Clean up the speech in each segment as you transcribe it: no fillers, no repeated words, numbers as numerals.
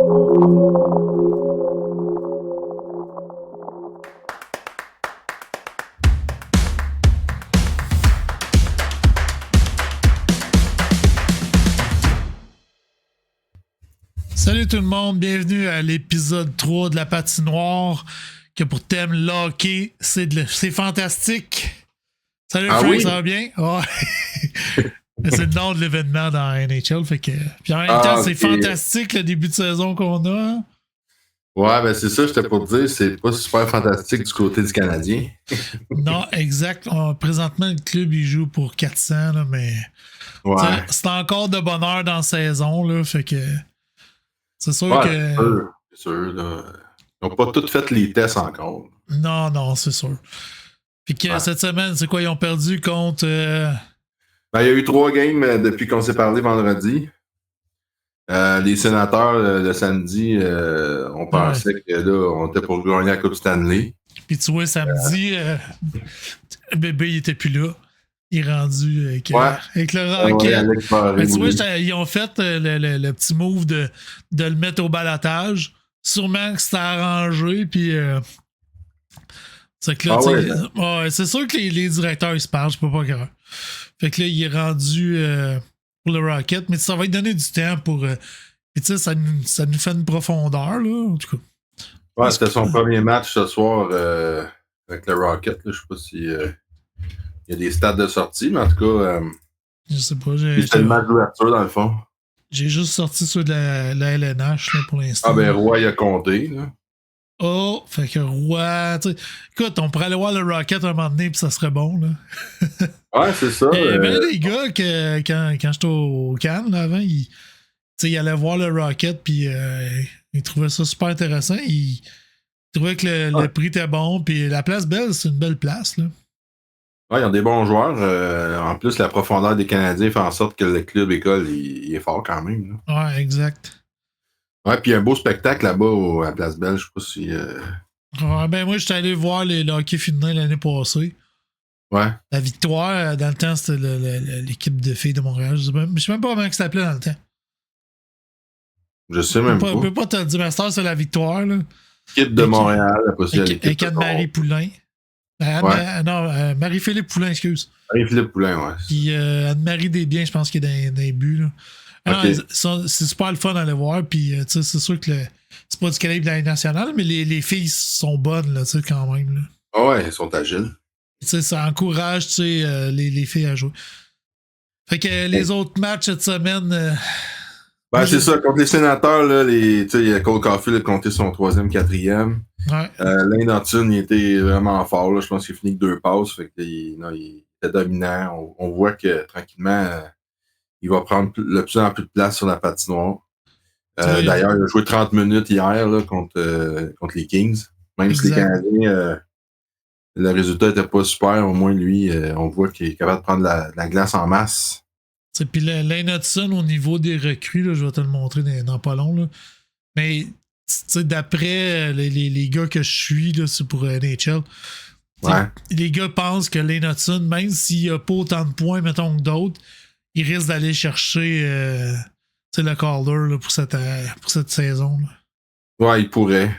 Salut tout le monde, bienvenue à l'épisode 3 de la patinoire qui a pour thème l'hockey. C'est fantastique. Salut Frank, oui? Ça va bien? Ouais. C'est le nom de l'événement dans NHL. Fait que... Puis en même temps, c'est fantastique le début de saison qu'on a. Ouais, ben c'est ça, j'étais pour te dire, c'est pas super fantastique du côté du Canadien. Non, exact. Présentement, le club, il joue pour 400, là, mais ouais. C'est encore de bonheur dans la saison, là, fait que c'est sûr que... C'est sûr, là. Ils n'ont pas tous fait les tests encore. Non, c'est sûr. Puis que cette semaine, c'est quoi, ils ont perdu contre... Ben, il y a eu 3 games depuis qu'on s'est parlé vendredi. Les Sénateurs, le samedi, on pensait que là, on était pour gagner la Coupe Stanley. Puis tu vois, samedi, bébé, il était plus là. Il est rendu avec le Rocket. Mais tu vois, ils ont fait le petit move de le mettre au balotage. Sûrement que c'était arrangé, puis... c'est que là, c'est sûr que les directeurs, ils se parlent, c'est pas grave. Fait que là, il est rendu... pour le Rocket, mais ça va lui donner du temps pour... Puis tu sais, ça nous fait une profondeur, là, en tout cas. Ouais, c'était son premier match ce soir avec le Rocket. Là. Je sais pas si il y a des stats de sortie, mais en tout cas... je sais pas. C'était le match d'ouverture, dans le fond. J'ai juste sorti ceux de la LNH, là, pour l'instant. Ah ben, Roy, il a compté, là. Oh, fait que Roy... Écoute, on pourrait aller voir le Rocket un moment donné, puis ça serait bon, là. Ouais, c'est ça. Ben, les gars, quand j'étais au Cannes, là, avant, ils allaient voir le Rocket, puis ils trouvaient ça super intéressant. Ils trouvaient que le prix était bon, puis la place belle, c'est une belle place, là. Ouais, ils ont des bons joueurs. En plus, la profondeur des Canadiens fait en sorte que le club école, il est fort quand même, là. Ouais, exact. Ouais, puis il y a un beau spectacle là-bas à Place Belle, je sais pas si... Ouais, ben moi, j'étais allé voir le hockey féminin l'année passée. Ouais. La victoire, dans le temps, c'était l'équipe de filles de Montréal. Je sais même pas comment ça s'appelait dans le temps. Je sais même pas. Je peux pas te le dire, mais c'est la victoire, là. L'équipe de Montréal, la possibilité. Avec Anne-Marie Poulain. Non, Marie-Philippe Poulain, excuse. Marie-Philippe Poulain, ouais. Puis Anne-Marie Desbiens, je pense qu'il est dans les buts, là. Okay. C'est super le fun d'aller voir, puis c'est sûr que c'est pas du calibre de la nationale, mais les filles sont bonnes, là, quand même. Là. Ah ouais, elles sont agiles. Ça encourage les filles à jouer. Fait que les autres matchs cette semaine... ben, c'est ça, contre les Sénateurs, là, Cole Caulfield a compté son 3e, 4e. Ouais. Lane Hutton, il était vraiment fort, là. Je pense qu'il a fini avec 2 passes, fait il était dominant. On voit que, tranquillement... il va prendre de plus en plus de place sur la patinoire. D'ailleurs, il a joué 30 minutes hier là, contre les Kings. Même si les Canadiens, le résultat n'était pas super, au moins lui, on voit qu'il est capable de prendre la glace en masse. Puis Lane Hutton, au niveau des recrues, là, je vais te le montrer dans pas long. Là. Mais d'après les gars que je suis, là, c'est pour NHL. Ouais. Les gars pensent que Lane Hutton, même s'il n'a pas autant de points, mettons, que d'autres, il risque d'aller chercher le Calder là, pour cette saison. Là. Ouais, il pourrait.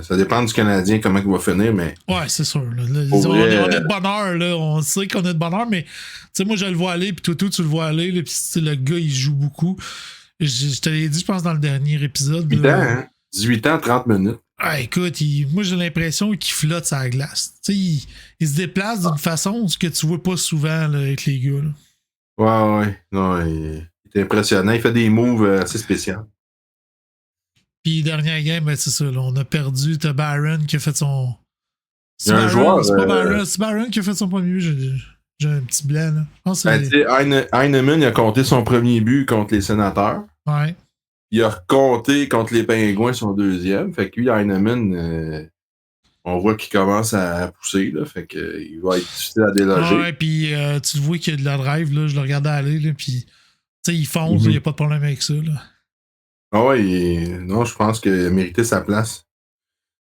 Ça dépend du Canadien, comment il va finir, mais... Ouais, c'est sûr. Là. On est de bonheur, là. On sait qu'on est de bonheur, mais moi, je le vois aller, puis toi, tu le vois aller, puis le gars, il joue beaucoup. Je te l'ai dit, je pense, dans le dernier épisode. 18 ans, hein? 18 ans, 30 minutes. Ah, écoute, moi, j'ai l'impression qu'il flotte sur la glace. Il se déplace d'une façon que tu vois pas souvent là, avec les gars, là. Ouais. Non, il est impressionnant. Il fait des moves assez spéciaux. Puis, dernière game, ben, c'est ça. Là, on a perdu. T'as Byron qui a fait son. Il y a un joueur. C'est pas Byron. C'est Byron qui a fait son premier but. J'ai un petit blanc. Là. Heinemann il a compté son premier but contre les Sénateurs. Ouais. Il a compté contre les Pingouins son 2e. Fait que lui, Heinemann, on voit qu'il commence à pousser, là, fait que il va être difficile à déloger. Ouais, puis tu vois qu'il y a de la drive, là, je le regardais aller, là, puis il fonce, il n'y a pas de problème avec ça. Là. Ah ouais, non, je pense qu'il a mérité sa place.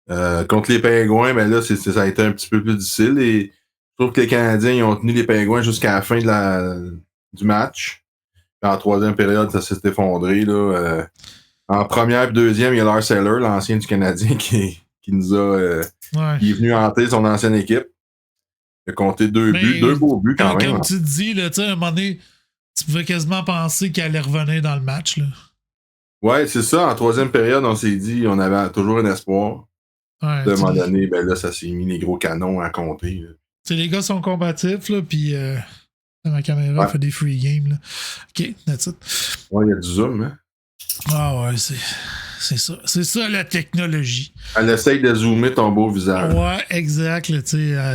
Contre les Pingouins, ben là, ça a été un petit peu plus difficile. Et je trouve que les Canadiens ils ont tenu les Pingouins jusqu'à la fin du match. En 3e période, ça s'est effondré. Là, En première et deuxième, il y a Lars Eller, l'ancien du Canadien, qui nous a. Qui est venu hanter son ancienne équipe. Il a compté 2 buts, 2 beaux buts quand même. Comme tu dis, là, à un moment donné, tu pouvais quasiment penser qu'il allait revenir dans le match. Là. Ouais, c'est ça. En troisième période, on s'est dit, on avait toujours un espoir. Ouais, de un moment donné, ben là, ça s'est mis les gros canons à compter. Les gars sont combatifs, là, puis ma caméra fait des free games. Là. OK, that's it. Ouais, il y a du zoom, hein? Ah ouais, c'est ça. C'est ça, la technologie. Elle essaye de zoomer ton beau visage. Ouais, exact.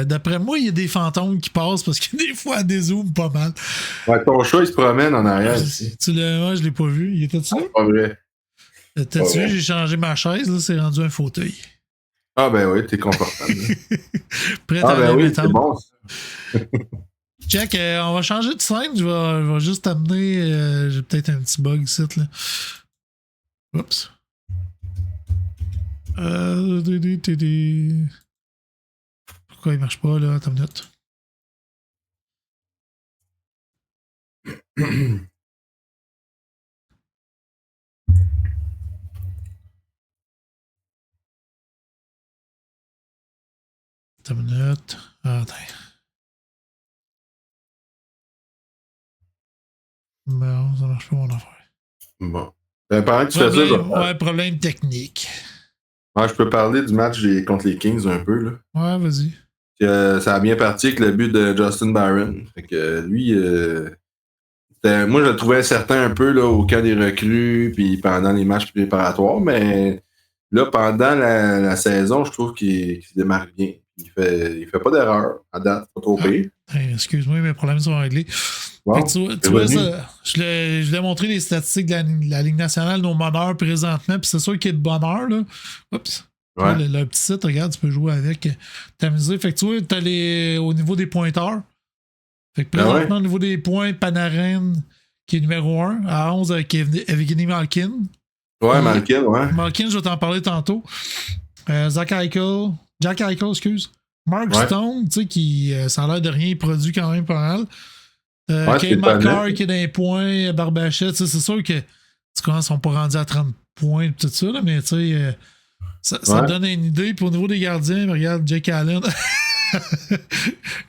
D'après moi, il y a des fantômes qui passent parce que des fois, elle dézoome pas mal. Ouais, ton chat, il se promène en arrière. Moi, je l'ai pas vu. Il était-tu là? Pas vrai. T'as-tu vu? J'ai changé ma chaise. Là, c'est rendu un fauteuil. Ah ben oui, t'es confortable. Prêt à ben oui, c'est bon. Check, on va changer de scène. Je vais juste amener... j'ai peut-être un petit bug ici. Là. Oups. Pourquoi il marche pas, là? Attends une minute. Attends une minute. Attends. Bon, ça marche pas mon affaire. Bon. Pendant que tu fais ça, ouais, problème technique. Ouais, je peux parler du match contre les Kings un peu, là. Ouais, vas-y. Ça a bien parti avec le but de Justin Barron. Fait que lui, moi, je le trouvais incertain un peu là, au camp des recrues, puis pendant les matchs préparatoires, mais là, pendant la saison, je trouve qu'il se démarque bien. Il fait pas d'erreur à date, pas trop pire. Excuse-moi, mes problèmes sont réglés. Wow, tu vois, ça, je l'ai montré les statistiques de la Ligue nationale, nos meneurs présentement, puis c'est sûr qu'il y a de bonheur. Là. Oups. Ouais. Le petit site, regarde, tu peux jouer avec, t'amuser. Fait que tu vois, t'as au niveau des pointeurs. Fait que présentement, au niveau des points, Panarin, qui est numéro 1, à 11 avec Evgeny Malkin. Ouais, Malkin, ouais. Malkin, je vais t'en parler tantôt. Jack Eichel, excuse. Mark Stone, tu sais, qui, ça a l'air de rien, il produit quand même pas mal. Kyle McCarr qui est dans les points, Barbachette, c'est sûr que tu commences, ils sont pas rendus à 30 points et tout ça, là, mais tu sais, ça donne une idée. Puis au niveau des gardiens, regarde, Jake Allen.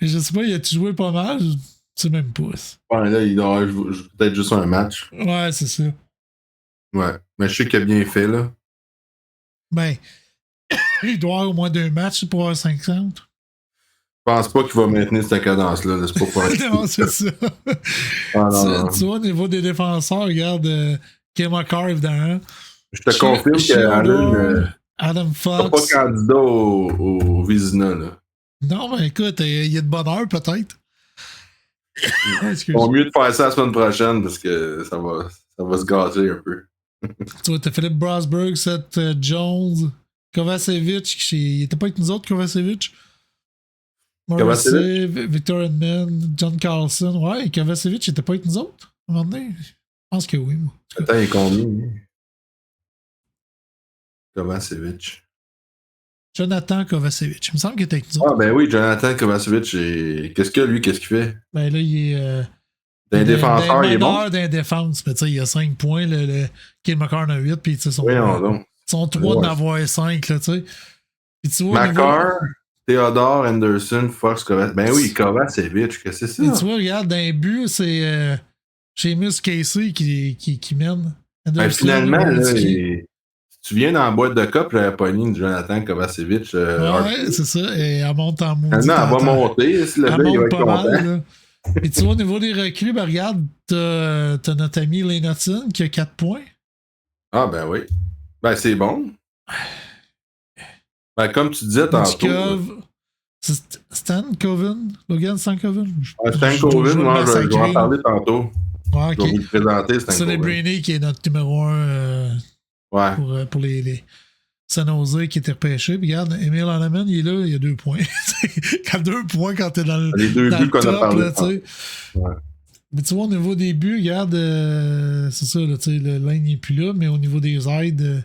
Je sais pas, il a-tu joué pas mal? Je sais même pas. Ouais, là, il doit peut-être juste un match. Ouais, c'est ça. Ouais, mais je sais qu'il a bien fait, là. Ben, il doit avoir au moins 2 matchs pour avoir 50. Je pense pas qu'il va maintenir cette cadence-là. C'est pas pour non, c'est ça. Tu vois, au niveau des défenseurs, regarde Kema Carve dans. Je te confirme Adam Fox. Pas candidat au Vizina, là. Non, mais écoute, il y a de bonheur, peut-être. Bon, mieux de faire ça la semaine prochaine parce que ça va se gâter un peu. Tu vois, t'as Philippe Brasberg, Seth Jones, Kovacevic, il était pas avec nous autres, Kovacevic. Morrissey, Victor Edmond, John Carlson. Ouais, Kovacevic, il était pas avec nous autres, à un moment donné. Je pense que oui, moi. Attends, il est combien? Kovacevic. Jonathan Kovacevic. Il me semble qu'il était avec nous autres. Ah, ben oui, Jonathan Kovacevic. Qu'est-ce qu'il fait? Ben là, il est. D'un défenseur, il est bon. D'un défense. Mais tu sais, il y a 5 points. Le Kyle McCarr a 8. Puis tu sais, sont 3 d'en avoir 5. Là, tu sais. Puis tu vois. McCarr, Theodore, Anderson, Fox, Kovacevic. Ben oui, Kovacevic. Qu'est-ce que c'est ça? Et tu vois, regarde, dans les buts, c'est Seamus Casey qui mène. Ben, finalement, là, tu viens dans la boîte de cop, la pogné de Jonathan Kovacevic. Ouais, c'est ça. Et elle monte en maudit. Finalement, elle va monter. Si le elle gars, il va monte être pas content. mal. Là. Et tu vois, au niveau des recrues, ben regarde, t'as notre ami Lenotton qui a 4 points. Ah, ben oui. Ben, c'est bon. Ben, comme tu disais tantôt. C'est Stan Coven? Logan Stan Coven? Stan Coven, moi, je vais en parler tantôt. Ouais, je vais vous le présenter, Stan Coven. Celebrity qui est notre numéro 1 pour les San Jose qui était repêché. Puis regarde, Emil Hanneman, il est là, il y a 2 points. Quand 2 points quand t'es dans le. Les 2 buts qu'on a parlé. Ouais. Mais tu vois, au niveau des buts, regarde, c'est ça, là, le line n'est plus là, mais au niveau des aides,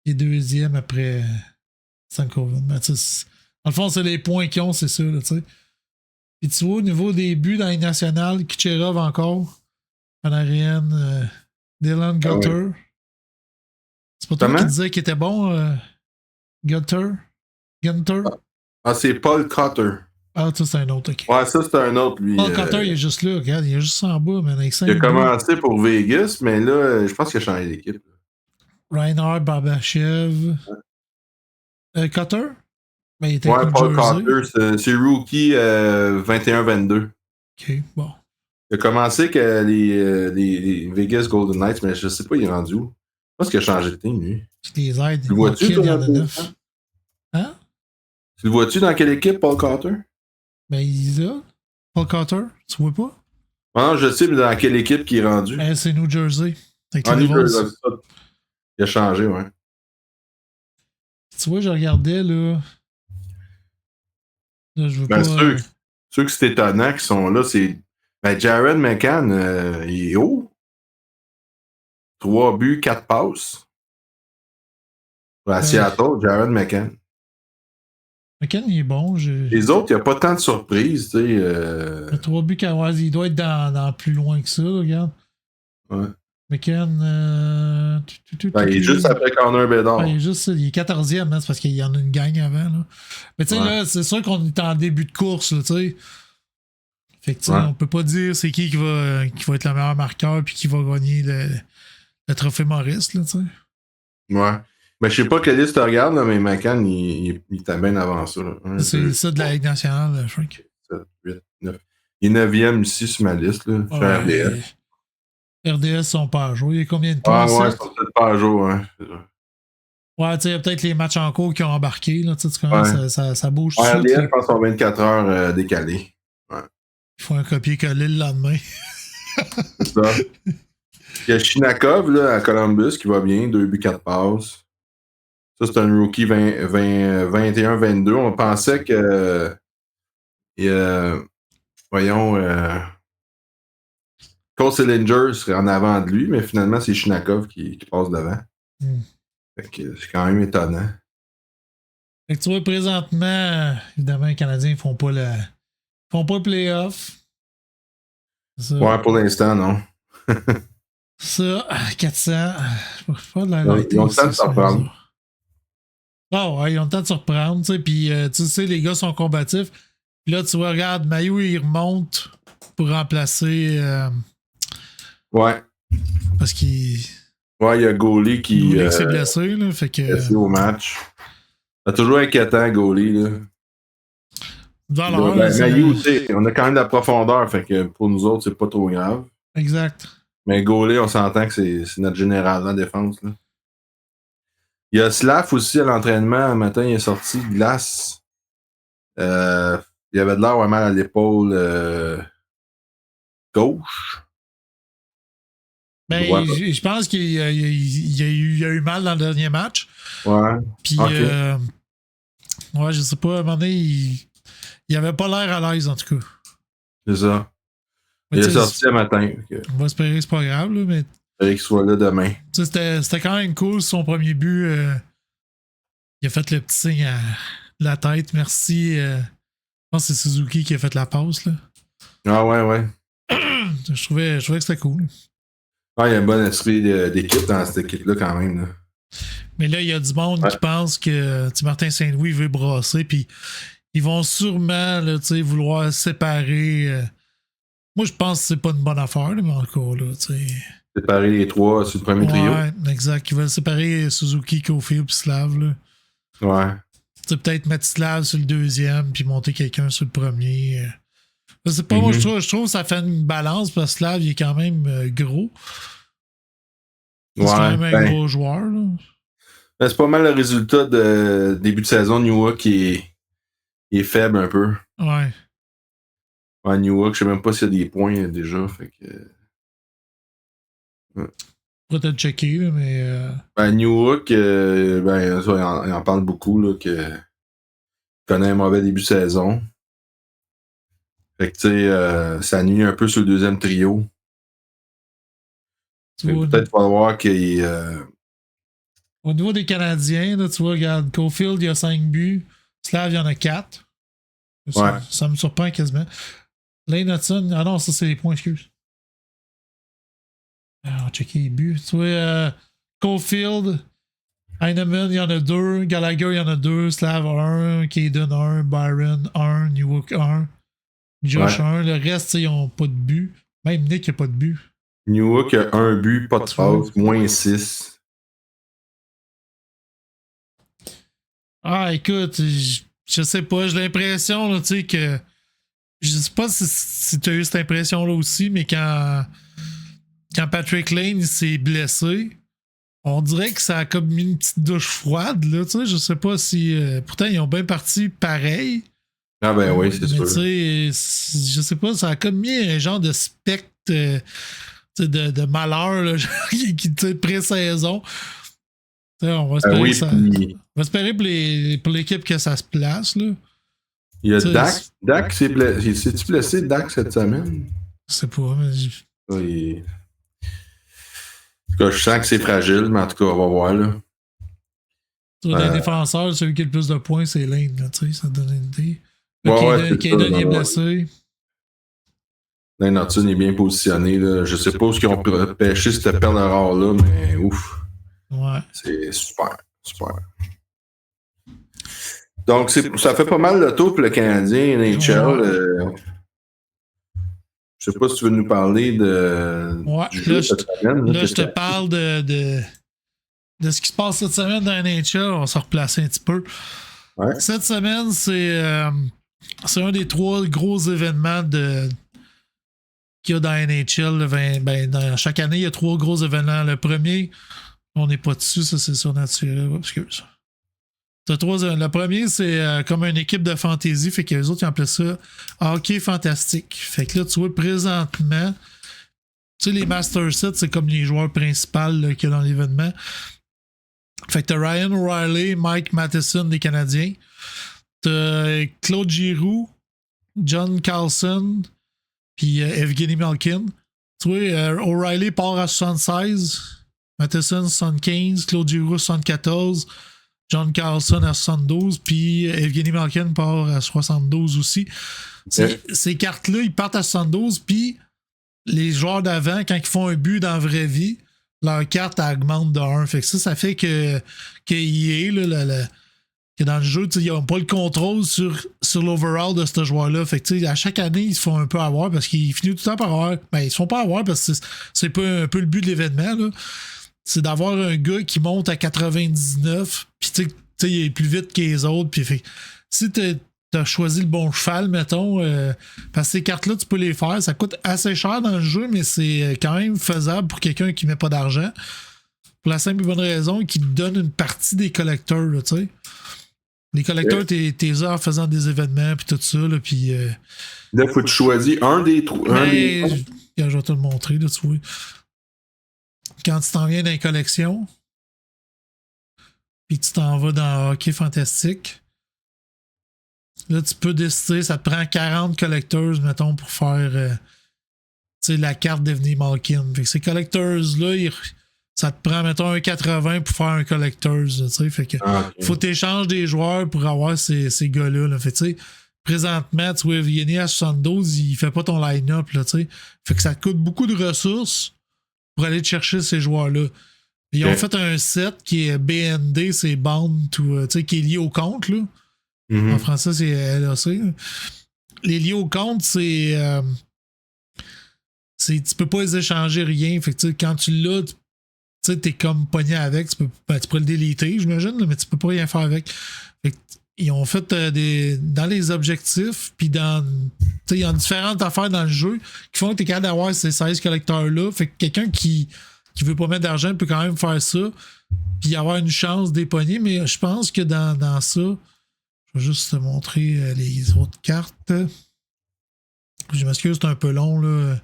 il est deuxième après Stan Coven. Ben, dans le fond, c'est les points qu'ils ont, c'est ça, là, tu sais. Puis tu vois, au niveau des buts dans les nationales, Kucherov encore, Panarin, Dylan Gutter. C'est pas toi Comment? qui disais qu'il était bon, Gunter? Ah, c'est Paul Cotter. Ah, ça, c'est un autre, ok. Ouais, ça, c'est un autre, lui. Paul Cotter, il est juste là, regarde, il est juste en bas, mais avec 5 il a buts. commencé pour Vegas, mais là, je pense qu'il a changé d'équipe. Reinhard Barbachev. Cotter? Ben, il était Ouais, avec New Paul Jersey. Cotter, c'est rookie 21-22. Ok, bon. Il a commencé avec les Vegas Golden Knights, mais je sais pas, il est rendu où. Je pense qu'il a changé de team, lui. Tu les aides. Tu le vois-tu, Kid, toi, il y en dans a tes 9. écrans? Hein? Tu le vois-tu dans quelle équipe, Paul Cotter? Ben, il est là. Paul Cotter, tu vois pas? Ah non, je sais, mais dans quelle équipe qui est rendu? Ben, c'est New Jersey. Avec Ah, les New Devils. Jersey, ça. Il a changé, ouais. Tu vois, je regardais, là. Là, je veux Ben, pas. ceux que c'est étonnant qui sont là, c'est. Ben, Jared McCann, il est haut. 3 buts, 4 passes. À Seattle, Jared McCann. McCann, il est bon. Les autres, il n'y a pas tant de surprises, tu sais. 3 buts, il doit être dans plus loin que ça, là, regarde. Ouais. McCann. Ben, il est juste après Connor Bedard. Il est 14e, hein, c'est parce qu'il y en a une gang avant. Là. Mais tu sais, là, c'est sûr qu'on est en début de course, tu sais. Fait que, tu sais, on peut pas dire c'est qui va être le meilleur marqueur puis qui va gagner le trophée Maurice, là, tu sais. Ouais. Ben, je sais pas quelle liste tu regardes, là, mais McCann, il était bien avant ça. C'est ça de la Ligue nationale, Frank. 7, 8, 9. Il est 9e ici sur ma liste, là, sur RDS. RDS sont pas à jour. Il y a combien de points? points? Ah ouais, ils sont peut-être pas à jour, hein. Ouais, tu sais, il y a peut-être les matchs en cours qui ont embarqué, là, tu sais, ça bouge tout de de suite. RDS, suite. je pense, sont 24 heures décalés. Ouais. Il faut un copier-coller le lendemain. C'est ça. Il y a Shinakov, là, à Columbus, qui va bien, 2 buts, 4 passes. Ça, c'est un rookie 21-22. On pensait que. Voyons. Cole Sillinger serait en avant de lui, mais finalement, c'est Shinakov qui passe devant. Fait que c'est quand même étonnant. Fait que tu vois, présentement, évidemment, les Canadiens font pas le playoff. Ouais, pour l'instant, non. Ça, 400. Pas de la Ils ont le temps de se reprendre. Ah ouais, ils ont le temps de se reprendre, tu sais. Puis, tu sais, les gars sont combatifs. Puis là, tu vois, regarde, Maillot, il remonte pour remplacer. Ouais. Parce qu'il. Ouais, il y a Gauly qui. s'est blessé, là. Fait que. Blessé au match. C'est toujours inquiétant, Gauly, là. Maillot, tu sais, on a quand même de la profondeur, fait que pour nous autres, c'est pas trop grave. Exact. Mais Gauly, on s'entend que c'est notre général en défense, là. Il y a Slav aussi à l'entraînement. Un matin, il est sorti de glace. Il avait de l'air mal à l'épaule gauche. Ben, je pense qu'il a eu mal dans le dernier match. Ouais. Puis, okay. Ouais, je sais pas, à un moment donné, il avait pas l'air à l'aise, en tout cas. C'est ça. Mais il est sorti ce matin. On va espérer que c'est pas grave, là, mais. J'espère qu'il soit là demain. C'était quand même cool, son premier but. Il a fait le petit signe à la tête. Merci. Je pense que c'est Suzuki qui a fait la passe, là. Ah ouais. je trouvais que c'était cool. Ah, il y a un bon esprit d'équipe dans cette équipe-là, quand même, là. Mais là, il y a du monde qui pense que Martin Saint-Louis veut brasser, puis ils vont sûrement là, vouloir séparer. Moi, je pense que c'est pas une bonne affaire, là, mais encore là. Séparer les trois sur le premier trio. Ouais, exact. Ils veulent séparer Suzuki, Caulfield puis Slav. Là. Ouais. Peut-être mettre Slav sur le deuxième, puis monter quelqu'un sur le premier. C'est pas moi, je trouve que ça fait une balance, parce que Slav, il est quand même gros. C'est quand même un gros joueur, là. C'est pas mal le résultat de début de saison. Newark qui est faible un peu. Ouais. Ouais, Newark, je sais même pas s'il y a des points déjà. Fait que. Ouais. Pourrait être checké, là, mais. Newark, il en parle beaucoup, là, que connaît un mauvais début de saison. Fait que, tu sais, ça nuit un peu sur le deuxième trio. Peut-être falloir qu'il. Au niveau des Canadiens, là, tu vois, regarde, Caulfield, il y a 5 buts. Slav, il y en a 4. Ça me surprend quasiment. Lane Hudson, ah non, ça, c'est les points, excuse. On va checker les buts. Tu vois, Caulfield, Heinemann, il y en a 2. Gallagher, il y en a 2. Slav 1. Caden 1. Byron 1. Newhook 1. Josh 1. Le reste, ils n'ont pas de but. Même Nick n'a pas de but. Newhook a 1 but, pas de passe, moins 6. Ah, écoute, je sais pas. J'ai l'impression, là, tu sais, que. Je sais pas si tu as eu cette impression-là aussi, mais quand Patrick Lane s'est blessé, on dirait que ça a comme mis une petite douche froide, là, tu sais. Je sais pas si. Pourtant, ils ont bien parti pareil. Ah, ben oui, c'est sûr. Tu sais, je sais pas, ça a comme mis un genre de spectre de malheur, là, qui était pré-saison. On va espérer, on va espérer pour l'équipe que ça se place, là. Il y a Dak. Dak s'est blessé. S'est-tu blessé, Dak, cette semaine? Je sais pas, mais. Oui. En tout cas, je sens que c'est fragile, mais en tout cas, on va voir, là. Sur les défenseurs, celui qui a le plus de points, c'est Lane, là, tu sais, ça donne une idée. Caden est blessé. Lane Hudson est bien positionné, là. Je sais pas où ils ont pêché cette perle rare-là, mais ouf. Ouais. C'est super, super. Donc, ça fait pas mal le tour pour le Canadien NHL. Je sais pas si tu veux nous parler du jeu cette semaine. Là, je te parle de ce qui se passe cette semaine dans la NHL. On va se replacer un petit peu. Ouais. Cette semaine, c'est un des 3 gros événements qu'il y a dans la NHL. Chaque année, il y a 3 gros événements. Le premier, on n'est pas dessus, ça c'est surnaturel. Excuse. Le premier, c'est comme une équipe de fantasy, fait que les autres ils appellent ça hockey fantastique. Fait que là, tu vois, présentement, tu sais, les Master Sets, c'est comme les joueurs principaux qu'il y a dans l'événement. Fait que t'as Ryan O'Reilly, Mike Matheson des Canadiens. T'as Claude Giroux, John Carlson, puis Evgeny Malkin. Tu vois, O'Reilly part à 76, Matheson 75, Claude Giroux 74, John Carlson à 72, puis Evgeny Malkin part à 72 aussi. Ces cartes-là, ils partent à 72, puis les joueurs d'avant, quand ils font un but dans la vraie vie, leur carte augmente de 1. Fait que ça fait que dans le jeu, ils n'ont pas le contrôle sur l'overall de ce joueur-là. Fait que à chaque année, ils se font un peu avoir parce qu'ils finissent tout le temps par avoir. Ben, ils se font pas avoir parce que c'est pas un peu le but de l'événement, là. C'est d'avoir un gars qui monte à 99, puis tu sais, il est plus vite que les autres. Puis si t'as choisi le bon cheval, mettons, parce que ces cartes-là, tu peux les faire. Ça coûte assez cher dans le jeu, mais c'est quand même faisable pour quelqu'un qui met pas d'argent. Pour la simple et bonne raison qu'il te donne une partie des collecteurs, tu sais. Les collecteurs, t'es là en faisant des événements, puis tout ça, là, puis... Là, faut que tu choisis un des trois. Je vais te le montrer, là, tu vois. Quand tu t'en viens dans les collections, puis tu t'en vas dans Hockey Fantastique, là, tu peux décider, ça te prend 40 collecteurs, mettons, pour faire la carte d'Evgeny Malkin. Fait que ces collecteurs-là, ça te prend, mettons, un 80 pour faire un collecteurs. Fait que faut t'échanger des joueurs pour avoir ces gars-là. Là. Fait que, présentement, tu vois, Evgeny à 72, il fait pas ton line-up. Là, fait que ça te coûte beaucoup de ressources pour aller te chercher ces joueurs-là. Ils ont fait un set qui est BND, c'est Bound, qui est lié au compte. Là. Mm-hmm. En français, c'est LAC. Les liés au compte, c'est tu peux pas les échanger rien. Fait que quand tu l'as, t'es comme pogné avec. Tu peux le déliter, j'imagine, mais tu peux pas rien faire avec. Fait que, ils ont fait dans les objectifs, puis il y a différentes affaires dans le jeu qui font que tu es capable d'avoir ces 16 collecteurs-là. Fait que quelqu'un qui veut pas mettre d'argent peut quand même faire ça, puis avoir une chance d'épogner. Mais je pense que dans ça, je vais juste te montrer les autres cartes. Je m'excuse, c'est un peu long, là.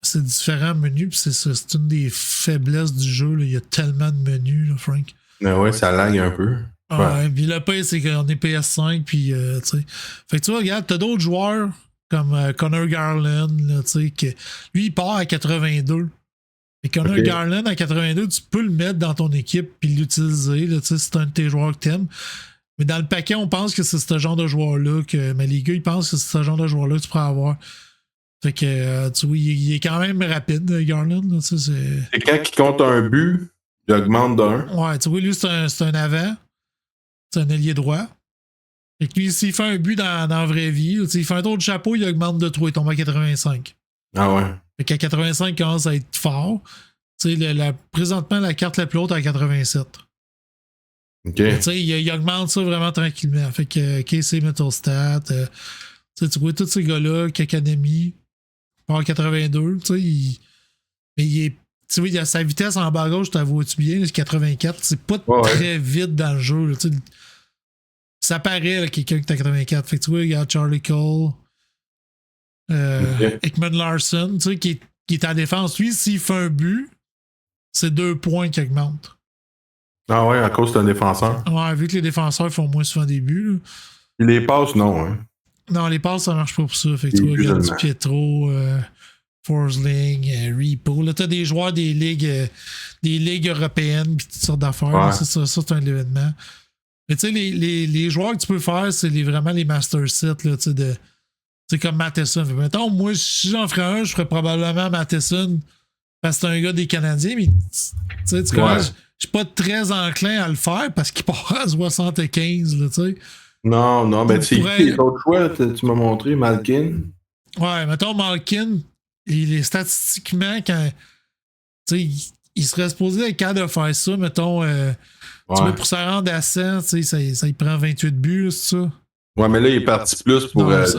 C'est différents menus, puis c'est une des faiblesses du jeu. Là. Il y a tellement de menus, là, Frank. Mais ouais, ça lag un peu. Ouais, puis le pire, c'est qu'on est PS5, puis tu sais. Fait que tu vois, regarde, t'as d'autres joueurs comme Connor Garland, là, tu sais, que lui, il part à 82. Et Connor Garland à 82, tu peux le mettre dans ton équipe puis l'utiliser, là, tu sais, c'est un de tes joueurs que t'aimes. Mais dans le paquet, on pense que c'est ce genre de joueur-là mais les gars, ils pensent que c'est ce genre de joueur-là que tu pourrais avoir. Fait que, tu vois, il est quand même rapide, Garland. Là, c'est quand il compte un but, Il augmente d'un. Ouais, tu vois, lui, c'est un avant. C'est un ailier droit. Fait que lui, s'il fait un but dans la vraie vie, il fait un tour de chapeau, il augmente de 3, il tombe à 85. Ah ouais. Fait qu'à 85, il commence à être fort. Présentement, la carte la plus haute est à 87. OK. Il augmente ça vraiment tranquillement. Fait que KC Metalstat, tu vois tous ces gars-là, Kakademi, par 82, mais il est. Tu vois, il a sa vitesse en bas gauche, tu la vois-tu bien, c'est 84. C'est pas très vite dans le jeu. Là, ça paraît là, quelqu'un qui est à 84. Fait que tu vois, il y a Charlie Cole, Ekman Larson, qui est en défense. Lui, s'il fait un but, c'est 2 points qui augmentent. Ah ouais, à cause d'un défenseur. Ouais, vu que les défenseurs font moins souvent des buts. Là. Et les passes, non. Hein. Non, les passes, ça marche pas pour ça. Fait que tu vois, regarde du Pietro, Forsling, Repo. Là, t'as des joueurs des ligues européennes pis toutes sortes d'affaires. Ouais. Ça, c'est un événement. Mais tu sais, les joueurs que tu peux faire, c'est vraiment les master sets, là, tu sais, comme Matheson. Mettons, moi, si j'en ferais un, je ferais probablement Matheson parce que c'est un gars des Canadiens, mais tu comprends, je suis pas très enclin à le faire parce qu'il part à 75, là, tu sais. Non, ben tu sais, les autres choix, tu m'as montré, Malkin. Ouais, mettons, Malkin, il est statistiquement, quand, tu sais, il serait supposé être capable de faire ça, mettons, tu vois, pour se rendre à 100, tu sais, ça il prend 28 buts, c'est ça? Ouais, mais là, il est parti plus pour des passes.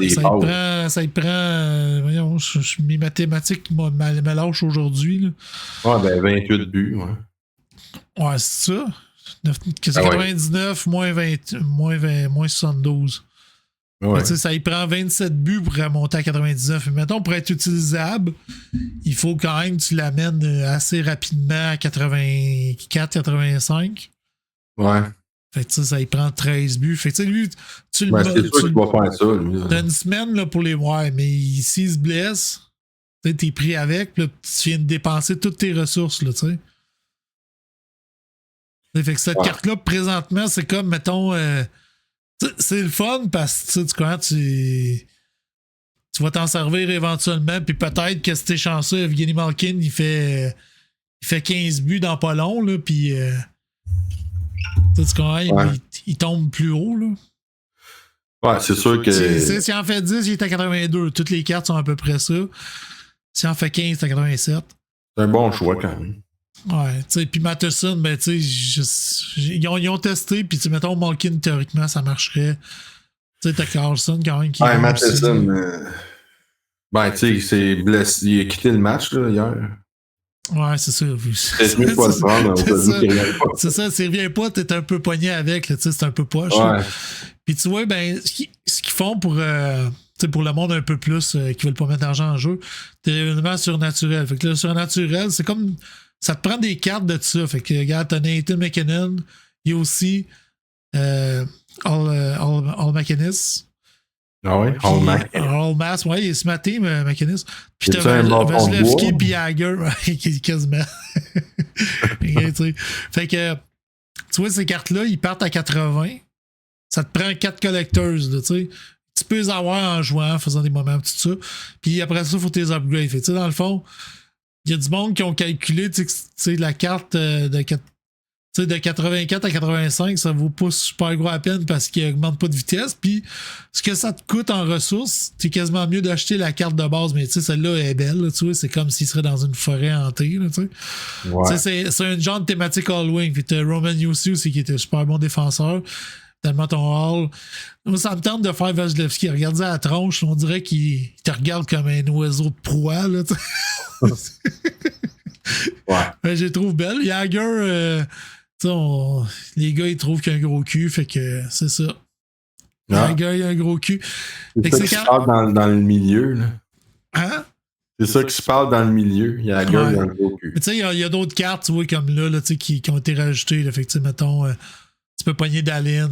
Ça il prend, voyons, mes mathématiques me lâchent aujourd'hui, là. Ouais, ben 28 buts, ouais. Ouais, c'est ça. C'est 99 moins 72. Ouais. Ça y prend 27 buts pour remonter à 99. Mais mettons, pour être utilisable, il faut quand même que tu l'amènes assez rapidement à 84-85. Ouais. Fait que ça y prend 13 buts. Fait que lui, tu le c'est sûr qu'il va faire ça, lui. T'as une semaine là, pour les voir, mais s'il se blesse, t'es pris avec, puis là, tu viens de dépenser toutes tes ressources, là, tu sais. Fait que cette carte-là, présentement, c'est comme, mettons, c'est le fun parce que tu comprends, tu vas t'en servir éventuellement, puis peut-être que si t'es chanceux, Evgeny Malkin, il fait 15 buts dans pas long, là, puis tu comprends, il tombe plus haut, là. Ouais, c'est sûr que. S'il en fait 10, il est à 82. Toutes les cartes sont à peu près ça. S'il en fait 15, c'est à 87. C'est un bon choix, quand même. Ouais, tu sais, puis Matheson, ben, tu sais, ils ont testé, puis, mettons, Malkin, théoriquement, ça marcherait. Tu sais, t'as Carlson, quand même, qui. Ouais, Matheson, ben, tu sais, c'est blessé. Il a quitté le match, là, hier. Ouais, c'est ça. C'est mieux pas le prendre, c'est ça, s'il revient pas, t'es un peu pogné avec, là, tu sais, c'est un peu poche. Ouais. Puis, tu vois, ben, ce qu'ils font pour le monde un peu plus qui veulent pas mettre d'argent en jeu, c'est évidemment surnaturel. Fait que le surnaturel, c'est comme. Ça te prend des cartes de ça. Fait que, regarde, t'as Nathan McKinnon. Il y a aussi All McInnes. Ah ouais? All Mass, ouais, il est ce matin, McInnes. Puis t'as Vasilevski puis Jagger, quasiment. Fait que, tu vois, ces cartes-là, ils partent à 80. Ça te prend 4 collectors, là, tu sais. Tu peux les avoir en jouant, en faisant des moments, tout ça. Puis après ça, il faut tes upgrades. Fait que, dans le fond, il y a du monde qui ont calculé, tu sais, la carte de 84 à 85, ça vaut pas super gros à peine parce qu'il augmente pas de vitesse. Puis, ce que ça te coûte en ressources, c'est quasiment mieux d'acheter la carte de base, mais tu sais, celle-là est belle, là, tu vois, c'est comme s'il serait dans une forêt hantée, là, tu sais. Ouais. C'est un genre de thématique all-wing. Puis t'as Roman Yossi aussi qui était un super bon défenseur. Tellement ton hall. Moi, ça me tente de faire Vasilevski. Regarde à la tronche, on dirait qu'il te regarde comme un oiseau de proie, là, ouais. Je les trouve belles. Jagger, les gars, ils trouvent qu'il y a un gros cul, fait que c'est ça. Jagger, il a un gros cul. C'est ça qui se parle dans le milieu, là. Hein? C'est ça qui se parle dans le milieu. Jagger, il a un gros cul. Tu sais, il y a d'autres cartes, tu vois, comme là, qui ont été rajoutées. Là, fait que, mettons, tu peux pogner Dallin.